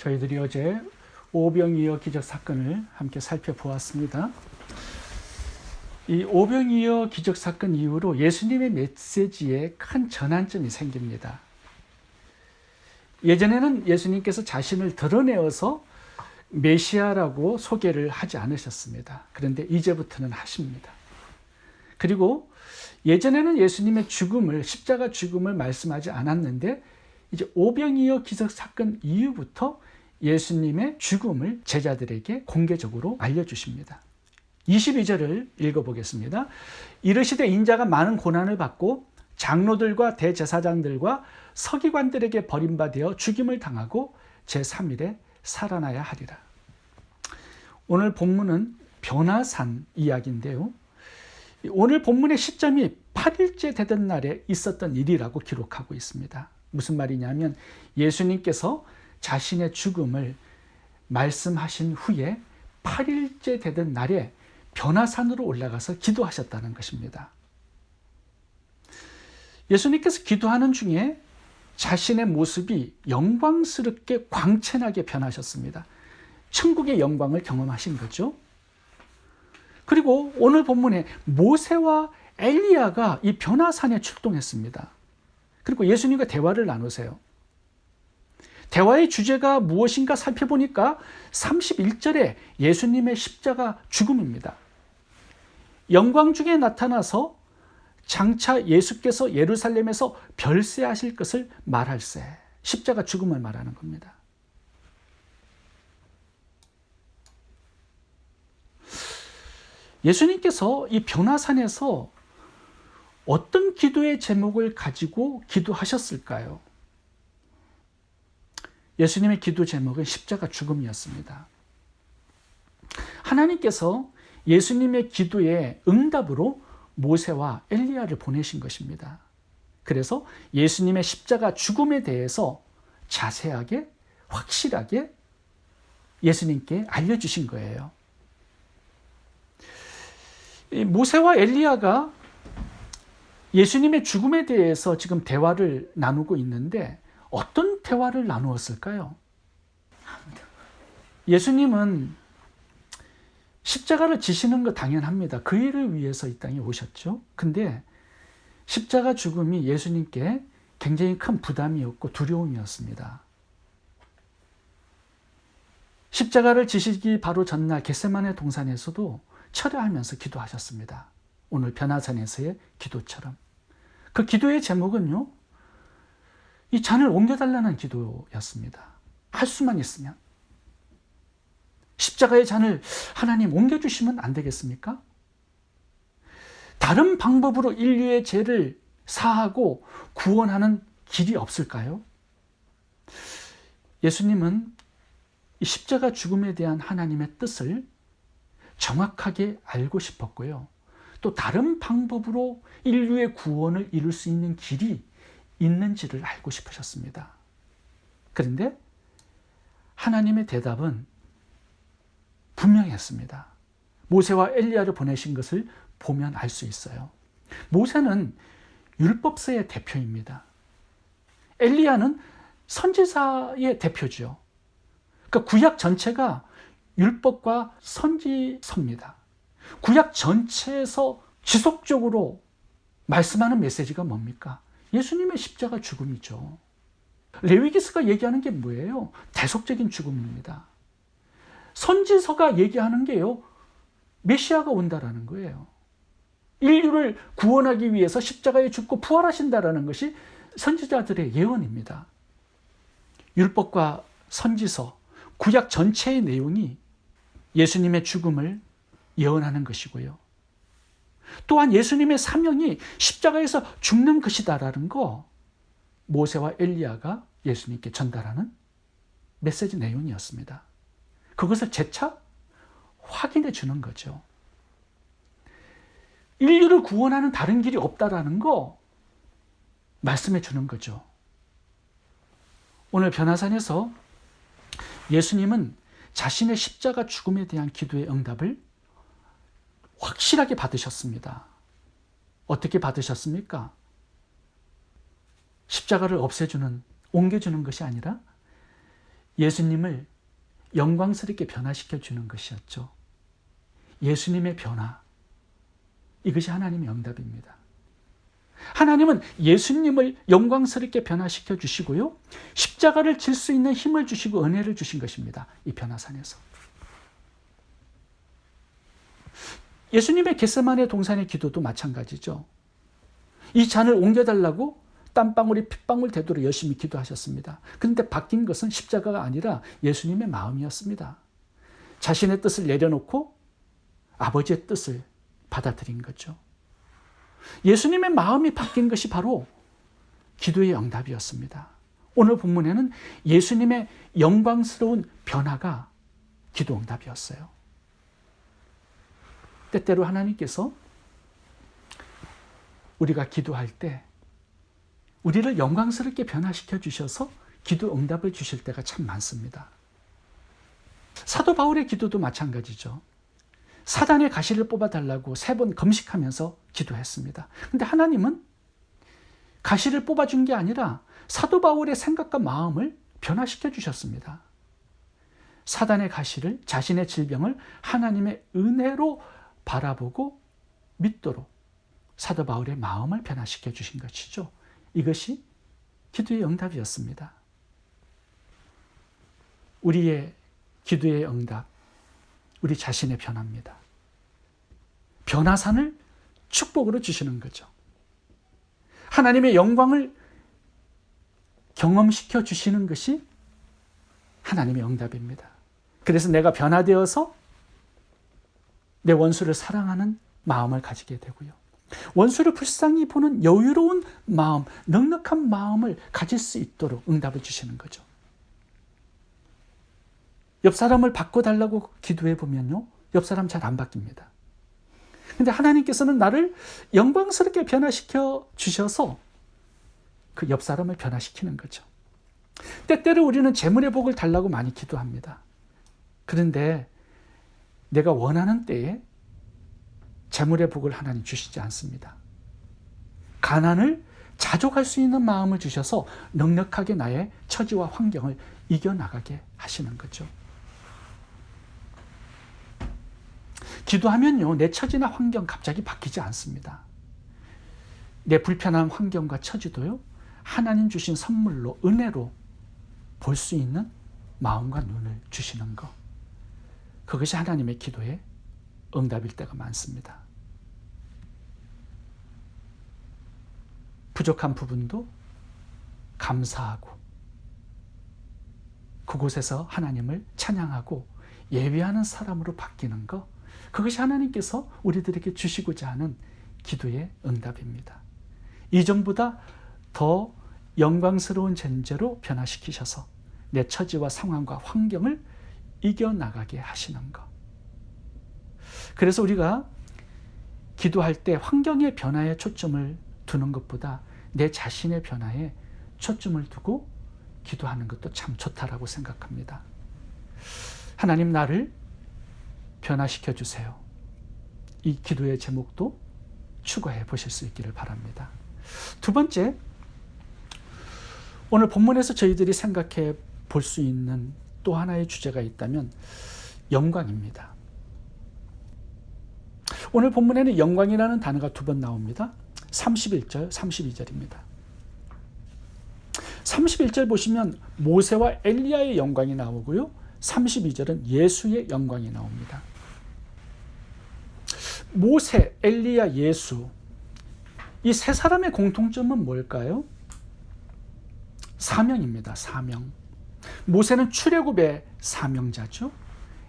저희들이 어제 오병이어 기적 사건을 함께 살펴보았습니다. 이 오병이어 기적 사건 이후로 예수님의 메시지에 큰 전환점이 생깁니다. 예전에는 예수님께서 자신을 드러내어서 메시아라고 소개를 하지 않으셨습니다. 그런데 이제부터는 하십니다. 그리고 예전에는 예수님의 죽음을, 십자가 죽음을 말씀하지 않았는데 이제 오병이어 기적 사건 이후부터 예수님의 죽음을 제자들에게 공개적으로 알려주십니다. 22절을 읽어보겠습니다. 이르시되 인자가 많은 고난을 받고 장로들과 대제사장들과 서기관들에게 버림받아 죽임을 당하고 제3일에 살아나야 하리라. 오늘 본문은 변화산 이야기인데요. 오늘 본문의 시점이 8일째 되던 날에 있었던 일이라고 기록하고 있습니다. 무슨 말이냐면 예수님께서 자신의 죽음을 말씀하신 후에 8일째 되던 날에 변화산으로 올라가서 기도하셨다는 것입니다. 예수님께서 기도하는 중에 자신의 모습이 영광스럽게 광채나게 변하셨습니다. 천국의 영광을 경험하신 거죠. 그리고 오늘 본문에 모세와 엘리야가 이 변화산에 출동했습니다. 그리고 예수님과 대화를 나누세요. 대화의 주제가 무엇인가 살펴보니까 31절에 예수님의 십자가 죽음입니다. 영광 중에 나타나서 장차 예수께서 예루살렘에서 별세하실 것을 말할세, 십자가 죽음을 말하는 겁니다. 예수님께서 이 변화산에서 어떤 기도의 제목을 가지고 기도하셨을까요? 예수님의 기도 제목은 십자가 죽음이었습니다. 하나님께서 예수님의 기도의 응답으로 모세와 엘리야를 보내신 것입니다. 그래서 예수님의 십자가 죽음에 대해서 자세하게, 확실하게 예수님께 알려주신 거예요. 모세와 엘리야가 예수님의 죽음에 대해서 지금 대화를 나누고 있는데 어떤 대화를 나누었을까요? 예수님은 십자가를 지시는 거 당연합니다. 그 일을 위해서 이 땅에 오셨죠. 근데 십자가 죽음이 예수님께 굉장히 큰 부담이었고 두려움이었습니다. 십자가를 지시기 바로 전날 겟세마네 동산에서도 철회하면서 기도하셨습니다. 오늘 변화산에서의 기도처럼. 그 기도의 제목은요, 이 잔을 옮겨달라는 기도였습니다. 할 수만 있으면. 십자가의 잔을 하나님 옮겨주시면 안 되겠습니까? 다른 방법으로 인류의 죄를 사하고 구원하는 길이 없을까요? 예수님은 이 십자가 죽음에 대한 하나님의 뜻을 정확하게 알고 싶었고요. 또 다른 방법으로 인류의 구원을 이룰 수 있는 길이 있는지를 알고 싶으셨습니다. 그런데 하나님의 대답은 분명했습니다. 모세와 엘리야를 보내신 것을 보면 알 수 있어요. 모세는 율법서의 대표입니다. 엘리야는 선지자의 대표죠. 그러니까 구약 전체가 율법과 선지서입니다. 구약 전체에서 지속적으로 말씀하는 메시지가 뭡니까? 예수님의 십자가 죽음이죠. 레위기스가 얘기하는 게 뭐예요? 대속적인 죽음입니다. 선지서가 얘기하는 게요, 메시아가 온다라는 거예요. 인류를 구원하기 위해서 십자가에 죽고 부활하신다라는 것이 선지자들의 예언입니다. 율법과 선지서, 구약 전체의 내용이 예수님의 죽음을 예언하는 것이고요. 또한 예수님의 사명이 십자가에서 죽는 것이다라는 거, 모세와 엘리야가 예수님께 전달하는 메시지 내용이었습니다. 그것을 재차 확인해 주는 거죠. 인류를 구원하는 다른 길이 없다라는 거 말씀해 주는 거죠. 오늘 변화산에서 예수님은 자신의 십자가 죽음에 대한 기도의 응답을 확실하게 받으셨습니다. 어떻게 받으셨습니까? 십자가를 없애주는, 옮겨주는 것이 아니라 예수님을 영광스럽게 변화시켜 주는 것이었죠. 예수님의 변화, 이것이 하나님의 응답입니다. 하나님은 예수님을 영광스럽게 변화시켜 주시고요, 십자가를 질 수 있는 힘을 주시고 은혜를 주신 것입니다. 이 변화산에서. 예수님의 겟세마네 동산의 기도도 마찬가지죠. 이 잔을 옮겨달라고 땀방울이 핏방울 되도록 열심히 기도하셨습니다. 그런데 바뀐 것은 십자가가 아니라 예수님의 마음이었습니다. 자신의 뜻을 내려놓고 아버지의 뜻을 받아들인 거죠. 예수님의 마음이 바뀐 것이 바로 기도의 응답이었습니다. 오늘 본문에는 예수님의 영광스러운 변화가 기도 응답이었어요. 때때로 하나님께서 우리가 기도할 때 우리를 영광스럽게 변화시켜 주셔서 기도 응답을 주실 때가 참 많습니다. 사도 바울의 기도도 마찬가지죠. 사단의 가시를 뽑아달라고 3번 금식하면서 기도했습니다. 그런데 하나님은 가시를 뽑아준 게 아니라 사도 바울의 생각과 마음을 변화시켜 주셨습니다. 사단의 가시를, 자신의 질병을 하나님의 은혜로 바라보고 믿도록 사도 바울의 마음을 변화시켜 주신 것이죠. 이것이 기도의 응답이었습니다. 우리의 기도의 응답, 우리 자신의 변화입니다. 변화산을 축복으로 주시는 거죠. 하나님의 영광을 경험시켜 주시는 것이 하나님의 응답입니다. 그래서 내가 변화되어서 내 원수를 사랑하는 마음을 가지게 되고요, 원수를 불쌍히 보는 여유로운 마음, 넉넉한 마음을 가질 수 있도록 응답을 주시는 거죠. 옆 사람을 바꿔달라고 기도해 보면요, 옆 사람 잘 안 바뀝니다. 근데 하나님께서는 나를 영광스럽게 변화시켜 주셔서 그 옆 사람을 변화시키는 거죠. 때때로 우리는 재물의 복을 달라고 많이 기도합니다. 그런데 내가 원하는 때에 재물의 복을 하나님 주시지 않습니다. 가난을 자족할 수 있는 마음을 주셔서 넉넉하게 나의 처지와 환경을 이겨나가게 하시는 거죠. 기도하면요, 내 처지나 환경 갑자기 바뀌지 않습니다. 내 불편한 환경과 처지도요, 하나님 주신 선물로, 은혜로 볼 수 있는 마음과 눈을 주시는 것, 그것이 하나님의 기도의 응답일 때가 많습니다. 부족한 부분도 감사하고 그곳에서 하나님을 찬양하고 예배하는 사람으로 바뀌는 것, 그것이 하나님께서 우리들에게 주시고자 하는 기도의 응답입니다. 이전보다 더 영광스러운 존재로 변화시키셔서 내 처지와 상황과 환경을 이겨나가게 하시는 것. 그래서 우리가 기도할 때 환경의 변화에 초점을 두는 것보다 내 자신의 변화에 초점을 두고 기도하는 것도 참 좋다라고 생각합니다. 하나님, 나를 변화시켜 주세요. 이 기도의 제목도 추가해 보실 수 있기를 바랍니다. 두 번째, 오늘 본문에서 저희들이 생각해 볼 수 있는 또 하나의 주제가 있다면 영광입니다. 오늘 본문에는 영광이라는 단어가 2번 나옵니다. 31절, 32절입니다. 31절 보시면 모세와 엘리야의 영광이 나오고요, 32절은 예수의 영광이 나옵니다. 모세, 엘리야, 예수, 이 세 사람의 공통점은 뭘까요? 사명입니다. 사명. 모세는 출애굽의 사명자죠.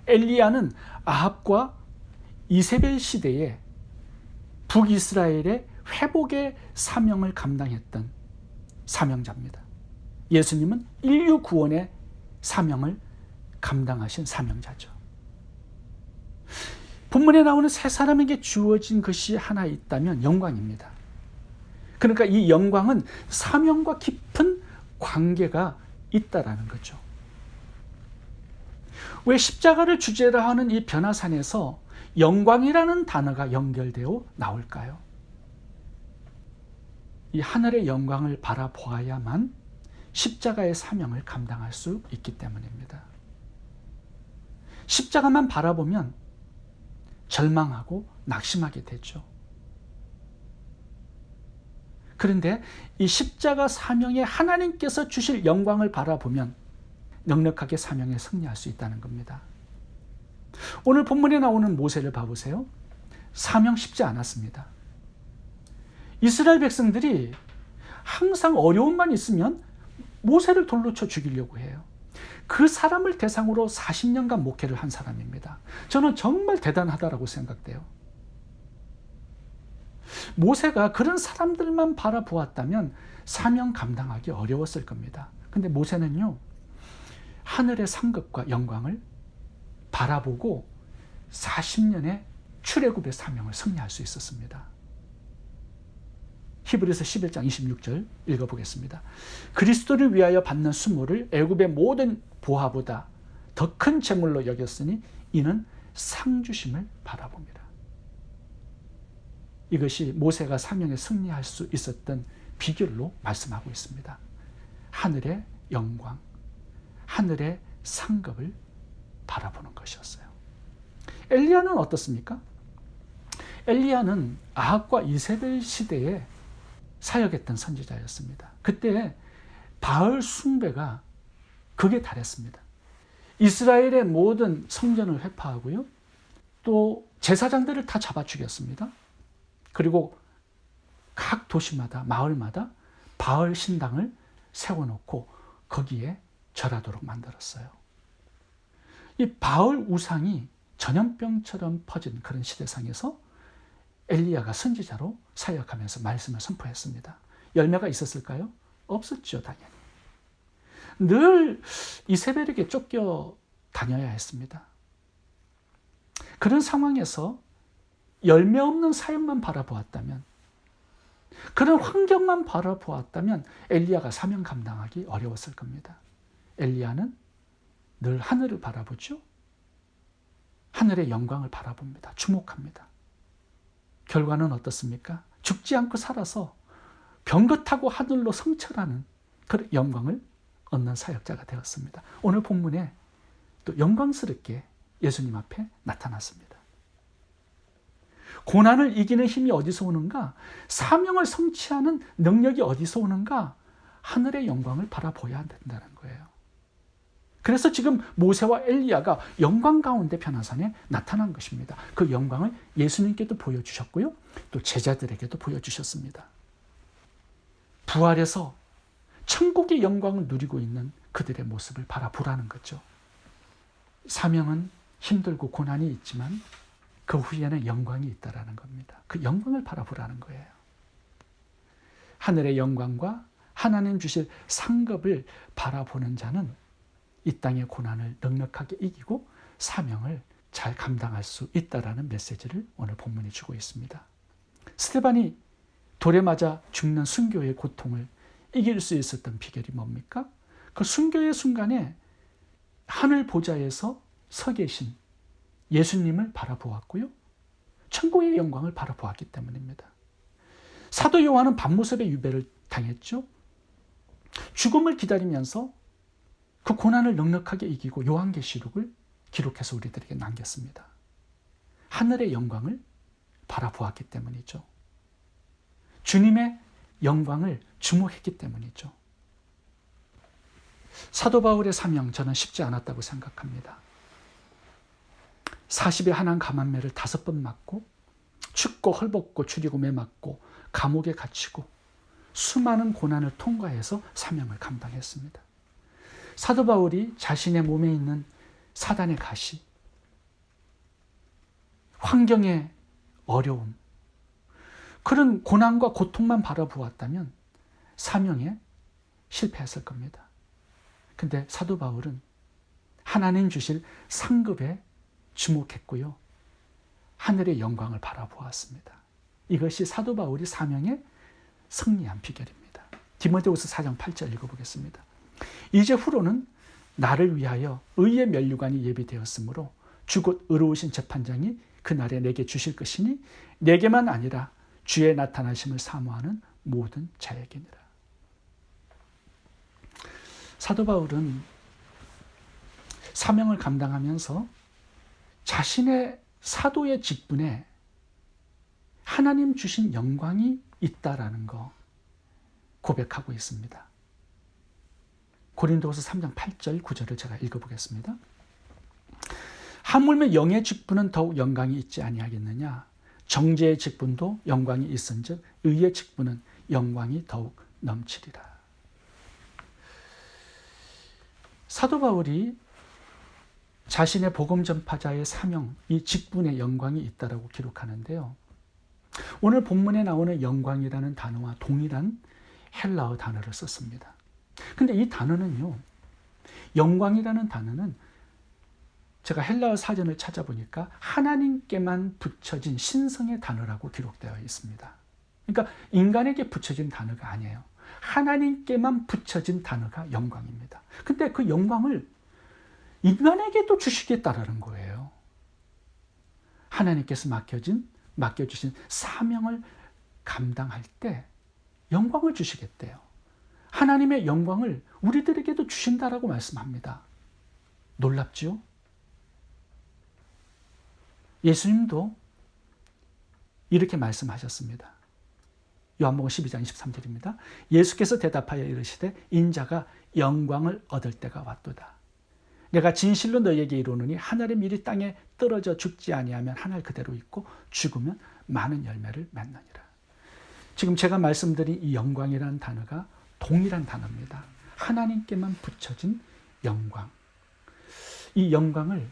엘리야는 아합과 이세벨 시대에 북이스라엘의 회복의 사명을 감당했던 사명자입니다. 예수님은 인류 구원의 사명을 감당하신 사명자죠. 본문에 나오는 세 사람에게 주어진 것이 하나 있다면 영광입니다. 그러니까 이 영광은 사명과 깊은 관계가 있다라는 거죠. 왜 십자가를 주제로 하는 이 변화산에서 영광이라는 단어가 연결되어 나올까요? 이 하늘의 영광을 바라보아야만 십자가의 사명을 감당할 수 있기 때문입니다. 십자가만 바라보면 절망하고 낙심하게 되죠. 그런데 이 십자가 사명에 하나님께서 주실 영광을 바라보면 넉넉하게 사명에 승리할 수 있다는 겁니다. 오늘 본문에 나오는 모세를 봐보세요. 사명 쉽지 않았습니다. 이스라엘 백성들이 항상 어려움만 있으면 모세를 돌로 쳐 죽이려고 해요. 그 사람을 대상으로 40년간 목회를 한 사람입니다. 저는 정말 대단하다고 생각돼요. 모세가 그런 사람들만 바라보았다면 사명 감당하기 어려웠을 겁니다. 근데 모세는요, 하늘의 상급과 영광을 바라보고 40년의 출애굽의 사명을 승리할 수 있었습니다. 히브리서 11장 26절 읽어보겠습니다. 그리스도를 위하여 받는 수모를 애굽의 모든 보화보다 더 큰 재물로 여겼으니 이는 상 주심을 바라봅니다. 이것이 모세가 사명에 승리할 수 있었던 비결로 말씀하고 있습니다. 하늘의 영광, 하늘의 상급을 바라보는 것이었어요. 엘리야는 어떻습니까? 엘리야는 아합과 이세벨 시대에 사역했던 선지자였습니다. 그때 바알 숭배가 극에 달했습니다. 이스라엘의 모든 성전을 회파하고요, 또 제사장들을 다 잡아 죽였습니다. 그리고 각 도시마다, 마을마다 바알 신당을 세워놓고 거기에 절하도록 만들었어요. 이 바알 우상이 전염병처럼 퍼진 그런 시대상에서 엘리야가 선지자로 사역하면서 말씀을 선포했습니다. 열매가 있었을까요? 없었죠, 당연히. 늘 이세벨에게 쫓겨 다녀야 했습니다. 그런 상황에서 열매 없는 사역만 바라보았다면, 그런 환경만 바라보았다면 엘리야가 사명 감당하기 어려웠을 겁니다. 엘리야는 늘 하늘을 바라보죠. 하늘의 영광을 바라봅니다. 주목합니다. 결과는 어떻습니까? 죽지 않고 살아서 병긋하고 하늘로 성철하는 그런 영광을 얻는 사역자가 되었습니다. 오늘 본문에 또 영광스럽게 예수님 앞에 나타났습니다. 고난을 이기는 힘이 어디서 오는가? 사명을 성취하는 능력이 어디서 오는가? 하늘의 영광을 바라보아야 된다는 거예요. 그래서 지금 모세와 엘리야가 영광 가운데 변화산에 나타난 것입니다. 그 영광을 예수님께도 보여주셨고요, 또 제자들에게도 보여주셨습니다. 부활해서 천국의 영광을 누리고 있는 그들의 모습을 바라보라는 거죠. 사명은 힘들고 고난이 있지만 그 후에는 영광이 있다라는 겁니다. 그 영광을 바라보라는 거예요. 하늘의 영광과 하나님 주실 상급을 바라보는 자는 이 땅의 고난을 넉넉하게 이기고 사명을 잘 감당할 수 있다라는 메시지를 오늘 본문이 주고 있습니다. 스데반이 돌에 맞아 죽는 순교의 고통을 이길 수 있었던 비결이 뭡니까? 그 순교의 순간에 하늘 보좌에서 서 계신 예수님을 바라보았고요, 천국의 영광을 바라보았기 때문입니다. 사도 요한은 밤모습의 유배를 당했죠. 죽음을 기다리면서 그 고난을 넉넉하게 이기고 요한계시록을 기록해서 우리들에게 남겼습니다. 하늘의 영광을 바라보았기 때문이죠. 주님의 영광을 주목했기 때문이죠. 사도 바울의 사명, 저는 쉽지 않았다고 생각합니다. 40의 한한 가만매를 5번 맞고, 춥고 헐벗고 죽이고 매맞고 감옥에 갇히고 수많은 고난을 통과해서 사명을 감당했습니다. 사도 바울이 자신의 몸에 있는 사단의 가시, 환경의 어려움, 그런 고난과 고통만 바라보았다면 사명에 실패했을 겁니다. 근데 사도 바울은 하나님 주실 상급에 주목했고요, 하늘의 영광을 바라보았습니다. 이것이 사도 바울이 사명에 승리한 비결입니다. 디모데후서 4장 8절 읽어보겠습니다. 이제 후로는 나를 위하여 의의 면류관이 예비되었으므로 주 곧 의로우신 재판장이 그날에 내게 주실 것이니 내게만 아니라 주의 나타나심을 사모하는 모든 자에게니라. 사도 바울은 사명을 감당하면서 자신의 사도의 직분에 하나님 주신 영광이 있다라는 거 고백하고 있습니다. 고린도후서 3장 8절 9절을 제가 읽어보겠습니다. 하물며 영의 직분은 더욱 영광이 있지 아니하겠느냐. 정죄의 직분도 영광이 있은즉 의의 직분은 영광이 더욱 넘치리라. 사도 바울이 자신의 복음 전파자의 사명, 이 직분의 영광이 있다라고 기록하는데요. 오늘 본문에 나오는 영광이라는 단어와 동일한 헬라어 단어를 썼습니다. 근데 이 단어는요, 영광이라는 단어는 제가 헬라어 사전을 찾아보니까 하나님께만 붙여진 신성의 단어라고 기록되어 있습니다. 그러니까 인간에게 붙여진 단어가 아니에요. 하나님께만 붙여진 단어가 영광입니다. 근데 그 영광을 인간에게도 주시겠다라는 거예요. 하나님께서 맡겨주신 사명을 감당할 때 영광을 주시겠대요. 하나님의 영광을 우리들에게도 주신다라고 말씀합니다. 놀랍지요? 예수님도 이렇게 말씀하셨습니다. 요한복음 12장 23절입니다. 예수께서 대답하여 이르시되 인자가 영광을 얻을 때가 왔도다. 내가 진실로 너희에게 이르노니 하늘의 밀이 땅에 떨어져 죽지 아니하면 하늘 그대로 있고 죽으면 많은 열매를 맺느니라. 지금 제가 말씀드린 이 영광이라는 단어가 동일한 단어입니다. 하나님께만 붙여진 영광. 이 영광을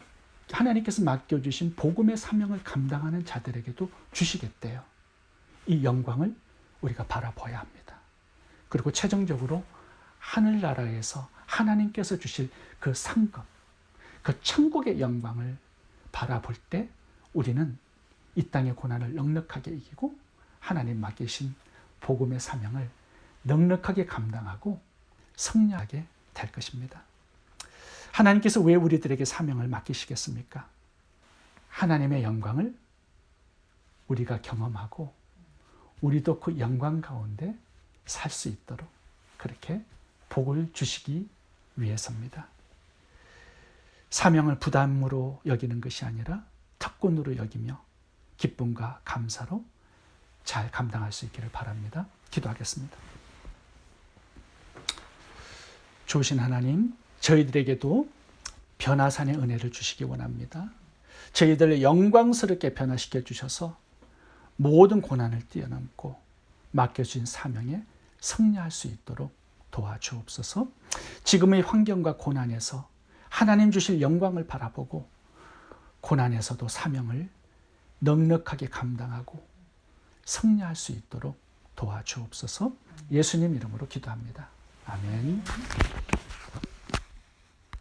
하나님께서 맡겨주신 복음의 사명을 감당하는 자들에게도 주시겠대요. 이 영광을 우리가 바라봐야 합니다. 그리고 최종적으로 하늘나라에서 하나님께서 주실 그 상급, 그 천국의 영광을 바라볼 때 우리는 이 땅의 고난을 넉넉하게 이기고 하나님 맡기신 복음의 사명을 넉넉하게 감당하고 승리하게 될 것입니다. 하나님께서 왜 우리들에게 사명을 맡기시겠습니까? 하나님의 영광을 우리가 경험하고 우리도 그 영광 가운데 살 수 있도록 그렇게 복을 주시기 위해서입니다. 사명을 부담으로 여기는 것이 아니라 특권으로 여기며 기쁨과 감사로 잘 감당할 수 있기를 바랍니다. 기도하겠습니다. 좋으신 하나님, 저희들에게도 변화산의 은혜를 주시기 원합니다. 저희들을 영광스럽게 변화시켜 주셔서 모든 고난을 뛰어넘고 맡겨주신 사명에 승리할 수 있도록 도와주옵소서. 지금의 환경과 고난에서 하나님 주실 영광을 바라보고 고난에서도 사명을 넉넉하게 감당하고 승리할 수 있도록 도와주옵소서. 예수님 이름으로 기도합니다. 아멘.